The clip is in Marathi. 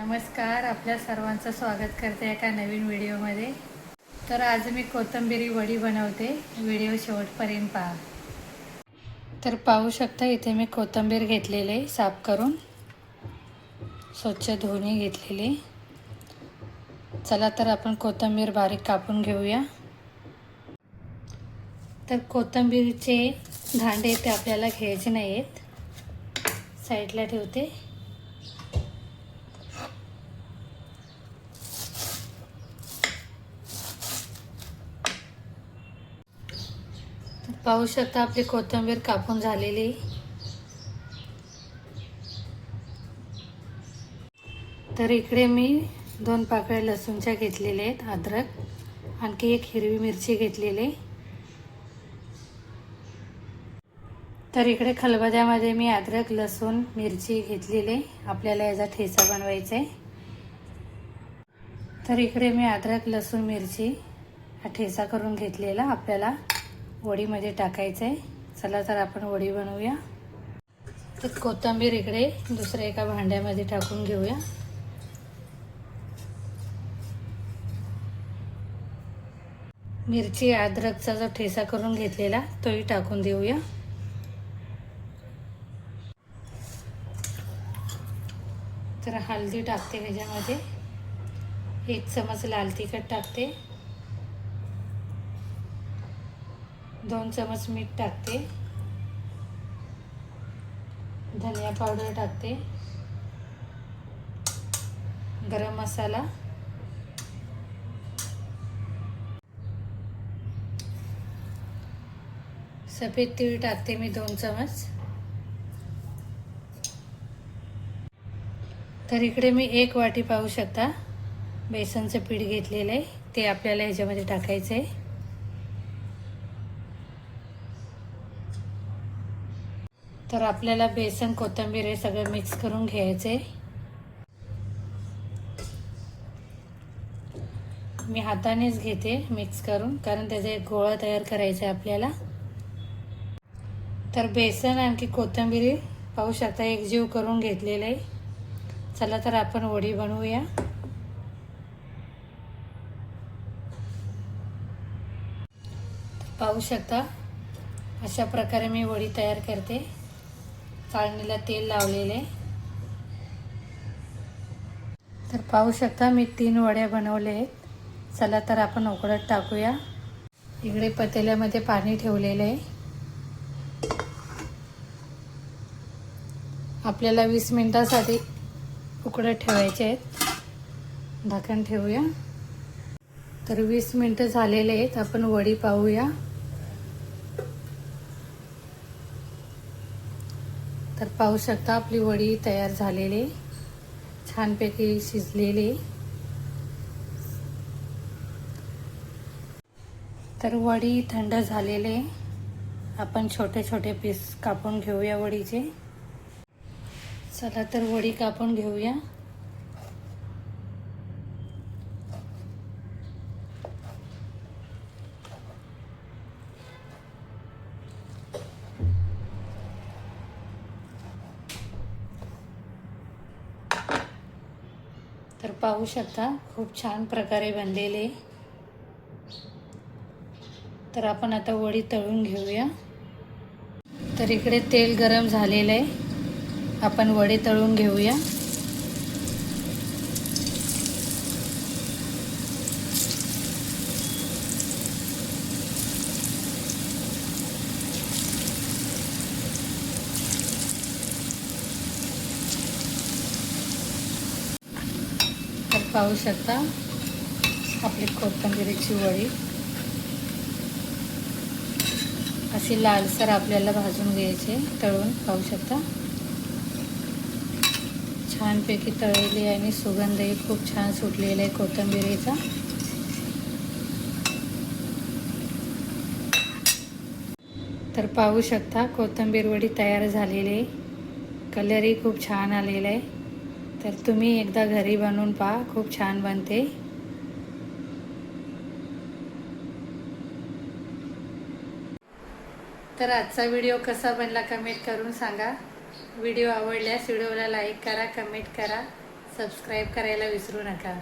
नमस्कार, आपल्या सर्वांचं स्वागत करते एका नवीन व्हिडिओमध्ये। तर आज मी कोथिंबिरी वडी बनवते, व्हिडिओ शेवटपर्यंत पहा। तर पाहू शकता इथे मी कोथिंबीर घेतलेले साफ करून स्वच्छ धुवून घेतलेले। चला तर आपण कोथिंबीर बारीक कापून घेऊया। तर कोथिंबीरचे दांडे ते आपल्याला घ्यायचे नाहीत, साईडला ठेवते। पाहू शकता आपली कोथिंबीर कापून झालेली। तर इकडे मी 2 पाकळ्या लसूणच्या घेतलेले आहेत, अद्रक, आणखी एक हिरवी मिरची घेतलेली। तर इकडे खलबत्त्यामध्ये मी अद्रक, लसूण, मिरची घेतलेले, आपल्याला याचा ठेचा बनवायचा आहे। तर इकडे मी अद्रक, लसूण, मिरची हा ठेचा करून घेतलेला आपल्याला वडीमध्ये टाकायचं आहे। चला तर आपण वडी बनवूया। तर कोथिंबीर इकडे दुसऱ्या एका भांड्यामध्ये टाकून घेऊया। मिरची, अद्रकचा जो ठेचा करून घेतलेला तोही टाकून देऊया। तर हळदी टाकते ह्याच्यामध्ये, 1 चमच लाल तिखट टाकते, 2 चमच मीठ टाकते, धनिया पावडर टाकते, गरम मसाला, सफेद तीळ टाकते मी 2 चमच। तर इकडे मी 1 वाटी पाहू शकता बेसनचं पीठ घेतलेलं आहे, ते आपल्याला ह्याच्यामध्ये टाकायचं आहे। तर आपल्याला बेसन, कोथिंबीर हे सगळं मिक्स करून घ्यायचं आहे। मी हातानेच घेते मिक्स करून, कारण त्याचा एक गोळा तयार करायचा आहे आपल्याला। तर बेसन आणखी कोथिंबीर पाहू शकता एकजीव करून घेतलेलं आहे। चला तर आपण वडी बनवूया। पाहू शकता अशा प्रकारे मी वडी तयार करते। चाळणीला तेल लावलेले। तर पाहू शकता मी 3 वड्या बनवल्या आहेत। चला तर आपण उकळत टाकूया। इकडे पतेल्यामध्ये पाणी ठेवलेलं आहे, आपल्याला 20 मिनिटांसाठी उकळत ठेवायचे आहेत। झाकण ठेवूया। तर 20 मिनिटं झालेले आहेत, आपण वडी पाहूया। तर पाहू शकता आपली वडी तयार झालेली, छानपैकी शिजलेली। तर वडी थंड झालेले, आपण छोटे छोटे पीस कापून घेऊया वडीचे। चला तर वडी कापून घेऊया। तर पाहू शकता खूप छान प्रकारे बनलेले। तर आपण आता वडी तळून घेऊया। तर इकडे तेल गरम झालेलं आहे, आपण वडी तळून घेऊया। तर पाहू शकता आपली कोथिंबीरची वडी अशी लालसर आपल्याला भाजून घ्यायचे, तळून। पाहू शकता छानपैकी तळलेली आणि सुगंधही खूप छान सुटलेला आहे कोथिंबीरीचा। तर पाहू शकता कोथिंबीर वडी तयार झालेली आहे, कलरही खूप छान आलेला आहे। तर तुम्ही एकदा घरी बनवून पहा, खूप छान बनते। तर आजचा व्हिडिओ कसा बनला कमेंट करून सांगा। व्हिडिओ आवडल्यास व्हिडिओला लाईक करा, कमेंट करा, सबस्क्राईब करायला विसरू नका.